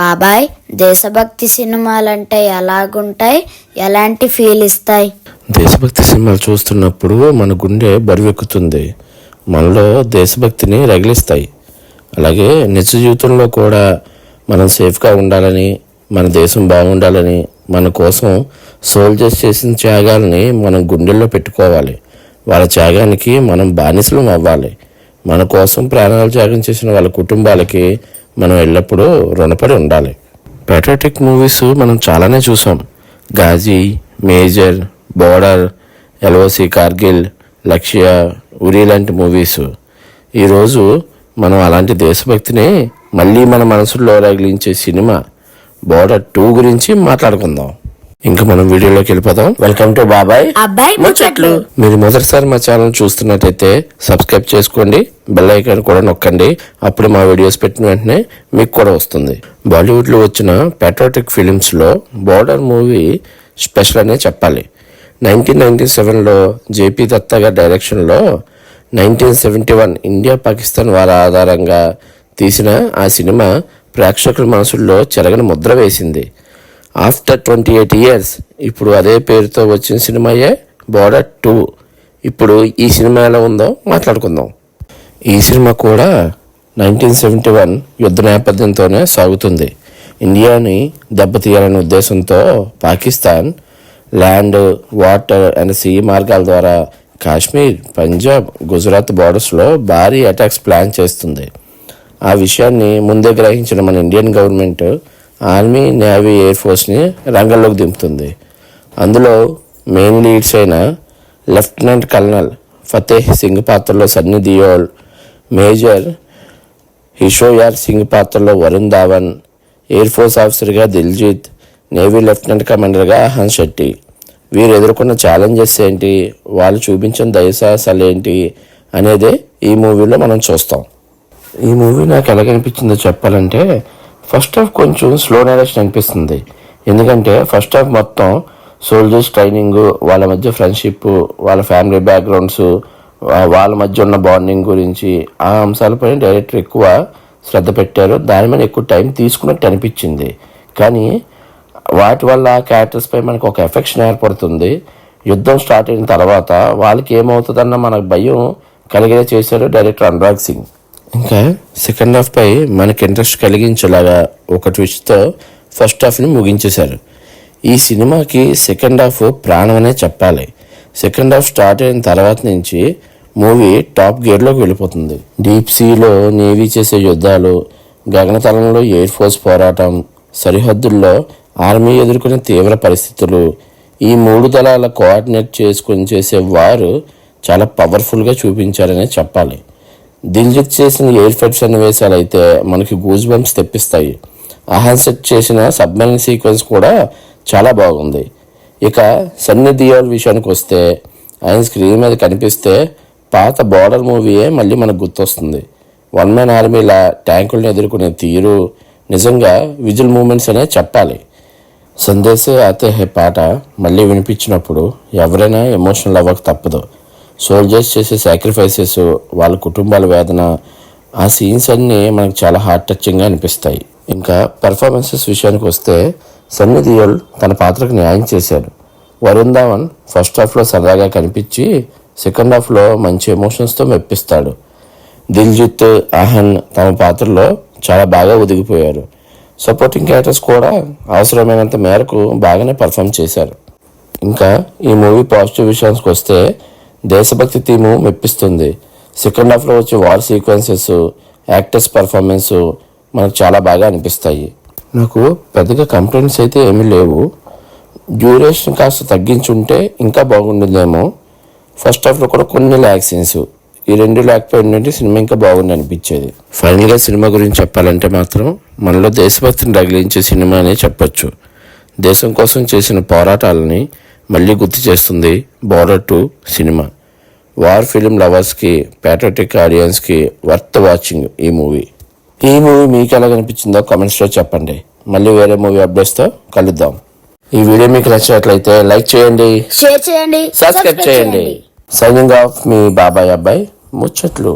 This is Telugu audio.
బాబాయ్, దేశభక్తి సినిమాలంటే ఎలాగుంటాయి? ఎలాంటి ఫీల్ ఇస్తాయి? దేశభక్తి సినిమాలు చూస్తున్నప్పుడు మన గుండె బరువెక్కుతుంది. మనలో దేశభక్తిని రగిలిస్తాయి. అలాగే నిజ జీవితంలో కూడా మనం సేఫ్గా ఉండాలని, మన దేశం బాగుండాలని, మన కోసం సోల్జర్స్ చేసిన త్యాగాలని మనం గుండెల్లో పెట్టుకోవాలి. వాళ్ళ త్యాగానికి మనం బానిసలం అవ్వాలి. మన కోసం ప్రాణాలు త్యాగం చేసిన వాళ్ళ కుటుంబాలకి మనం ఎల్లప్పుడూ రుణపడి ఉండాలి. పేట్రియాటిక్ మూవీస్ మనం చాలానే చూసాం. Ghazi, Major, Border, LOC Kargil, Lakshya, Uri లాంటి మూవీస్. ఈరోజు మనం అలాంటి దేశభక్తిని మళ్ళీ మన మనసులో రగిలించే సినిమా బోర్డర్ 2 గురించి మాట్లాడుకుందాం. ఇంకా మనం వీడియోలోకి వెళ్ళిపోదాం. వెల్కమ్ టు బాబాయ్ అబ్బాయి ముచ్చట్లు. మీరు మొదటిసారి మా ఛానల్ చూస్తున్నట్టయితే సబ్స్క్రైబ్ చేసుకోండి, బెల్ ఐకాన్ కూడా నొక్కండి. అప్పుడు మా వీడియోస్ పెట్టిన వెంటనే మీకు కూడా వస్తుంది. బాలీవుడ్లో వచ్చిన పేట్రియాటిక్ ఫిలిమ్స్లో బోర్డర్ మూవీ స్పెషల్ అనే చెప్పాలి. 1997లో జేపీ దత్తా గారి డైరెక్షన్లో 1971 ఇండియా పాకిస్తాన్ వారి ఆధారంగా తీసిన ఆ సినిమా ప్రేక్షకుల మనసుల్లో చెరగని ముద్ర వేసింది. ఆఫ్టర్ 28 years ఇప్పుడు అదే పేరుతో వచ్చిన సినిమాయే బోర్డర్ 2. ఇప్పుడు ఈ సినిమా ఎలా ఉందో మాట్లాడుకుందాం. ఈ సినిమా కూడా 1971 యుద్ధ నేపథ్యంతోనే సాగుతుంది. ఇండియాని దెబ్బతీయాలనే ఉద్దేశంతో Pakistan land, water and sea మార్గాల ద్వారా కాశ్మీర్, పంజాబ్, గుజరాత్ బోర్డర్స్లో భారీ అటాక్స్ ప్లాన్ చేస్తుంది. ఆ విషయాన్ని ముందే గ్రహించిన మన Indian government army, navy, air ఫోర్స్ని రంగంలోకి దింపుతుంది. అందులో మెయిన్ లీడ్స్ అయిన లెఫ్టినెంట్ కల్నల్ ఫతేహ్ సింగ్ పాత్రలో సన్నీ దియోల్, మేజర్ హిషోయార్ సింగ్ పాత్రలో వరుణ్ ధావన్, ఎయిర్ ఫోర్స్ ఆఫీసర్గా దిల్జీత్, నేవీ లెఫ్టినెంట్ కమాండర్గా అహన్ శెట్టి. వీరు ఎదుర్కొన్న ఛాలెంజెస్ ఏంటి, వాళ్ళు చూపించిన దయసాహసాలు ఏంటి అనేదే ఈ మూవీలో మనం చూస్తాం. ఈ మూవీ నాకు ఎలాగనిపించిందో చెప్పాలంటే, ఫస్ట్ హాఫ్ కొంచెం స్లో నరేషన్ అనిపిస్తుంది. ఎందుకంటే ఫస్ట్ హాఫ్ మొత్తం సోల్జర్స్ ట్రైనింగ్, వాళ్ళ మధ్య ఫ్రెండ్షిప్, వాళ్ళ ఫ్యామిలీ బ్యాక్గ్రౌండ్స్, వాళ్ళ మధ్య ఉన్న బాండింగ్ గురించి ఆ అంశాలపై డైరెక్టర్ ఎక్కువ శ్రద్ధ పెట్టారు. దాని మీద ఎక్కువ టైం తీసుకున్నట్టు అనిపించింది. కానీ వాటి వల్ల ఆ క్యారెక్టర్స్ పై మనకు ఒక ఎఫెక్షన్ ఏర్పడుతుంది. యుద్ధం స్టార్ట్ అయిన తర్వాత వాళ్ళకి ఏమవుతుందన్న మనకు భయం కలిగేలా చేశాడు డైరెక్టర్ అనురాగ్ సింగ్. ఇంకా సెకండ్ హాఫ్ పై మనకి ఇంట్రెస్ట్ కలిగించేలాగా ఒక ట్విస్ట్తో ఫస్ట్ హాఫ్ని ముగించేశారు. ఈ సినిమాకి సెకండ్ హాఫ్ ప్రాణం అనే చెప్పాలి. సెకండ్ హాఫ్ స్టార్ట్ అయిన తర్వాత నుంచి మూవీ టాప్ గేర్లోకి వెళ్ళిపోతుంది. డీప్ సీలో నేవీ చేసే యుద్ధాలు, గగనతలంలో ఎయిర్ ఫోర్స్ పోరాటం, సరిహద్దుల్లో ఆర్మీ ఎదుర్కొనే తీవ్ర పరిస్థితులు, ఈ 3 దళాల కోఆర్డినేట్ చేసుకొని చేసే వారు చాలా పవర్ఫుల్గా చూపించారనే చెప్పాలి. దిల్జిత్ చేసిన ఎయిర్ ఫైట్ సన్నివేశాలు అయితే మనకి గూజ్ బంప్స్ తెప్పిస్తాయి. అహాన్ సెట్ చేసిన సబ్మెరైన్ సీక్వెన్స్ కూడా చాలా బాగుంది. ఇక సన్నీ డియోల్ విషయానికి వస్తే, ఆయన స్క్రీన్ మీద కనిపిస్తే పాత బోర్డర్ మూవీయే మళ్ళీ మనకు గుర్తొస్తుంది. వన్ మ్యాన్ ఆర్మీలా ట్యాంకులను ఎదుర్కొనే తీరు నిజంగా విజువల్ మూమెంట్స్ అనే చెప్పాలి. సందేశే ఆతే హే పాట మళ్ళీ వినిపించినప్పుడు ఎవరైనా ఎమోషనల్ అవ్వక తప్పదు. సోల్జర్స్ చేసే సాక్రిఫైసెస్, వాళ్ళ కుటుంబాల వేదన, ఆ సీన్స్ అన్నీ మనకు చాలా హార్ట్ టచింగ్గా అనిపిస్తాయి. ఇంకా పెర్ఫార్మెన్సెస్ విషయానికి వస్తే సన్నీ డియోల్ తన పాత్రకు న్యాయం చేశాడు. వరుణ్ ధావన్ ఫస్ట్ హాఫ్లో సరదాగా కనిపించి సెకండ్ హాఫ్లో మంచి ఎమోషన్స్తో మెప్పిస్తాడు. దిల్జిత్, అహన్ తమ పాత్రలో చాలా బాగా ఒదిగిపోయారు. సపోర్టింగ్ క్యారెక్టర్స్ కూడా అవసరమైనంత మేరకు బాగానే పర్ఫామ్ చేశారు. ఇంకా ఈ మూవీ పాజిటివ్ విషయానికి వస్తే దేశభక్తి థీము మెప్పిస్తుంది. సెకండ్ హాఫ్లో వచ్చే వార్ సీక్వెన్సెస్, యాక్టర్స్ పర్ఫార్మెన్స్ మనకు చాలా బాగా అనిపిస్తాయి. నాకు పెద్దగా కంప్లైంట్స్ అయితే ఏమీ లేవు. డ్యూరేషన్ కాస్త తగ్గించుంటే ఇంకా బాగుండేదేమో. ఫస్ట్ హాఫ్లో కూడా కొన్ని ల్యాగ్ సీన్స్, ఈ 2 లేకపోయిందంటే సినిమా ఇంకా బాగుంది అనిపించేది. ఫైనల్గా సినిమా గురించి చెప్పాలంటే మాత్రం మనలో దేశభక్తిని రగిలించే సినిమా అనే చెప్పొచ్చు. దేశం కోసం చేసిన పోరాటాలని మళ్ళీ గుర్తు చేస్తుంది బోర్డర్ 2 సినిమా. వార్ ఫిలిం లవర్స్కి, ప్యాట్రియాటిక్ ఆడియన్స్కి వర్త్ వాచింగ్ ఈ మూవీ. ఈ మూవీ మీకు ఎలా కనిపించిందో కామెంట్స్లో చెప్పండి. మళ్ళీ వేరే మూవీ అప్డేట్స్తో కలుద్దాం. ఈ వీడియో మీకు నచ్చినట్లయితే లైక్ చేయండి, షేర్ చేయండి, సబ్స్క్రైబ్ చేయండి. సైనింగ్ ఆఫ్ మీ బాబాయ్ అబ్బాయి ముచ్చట్లు.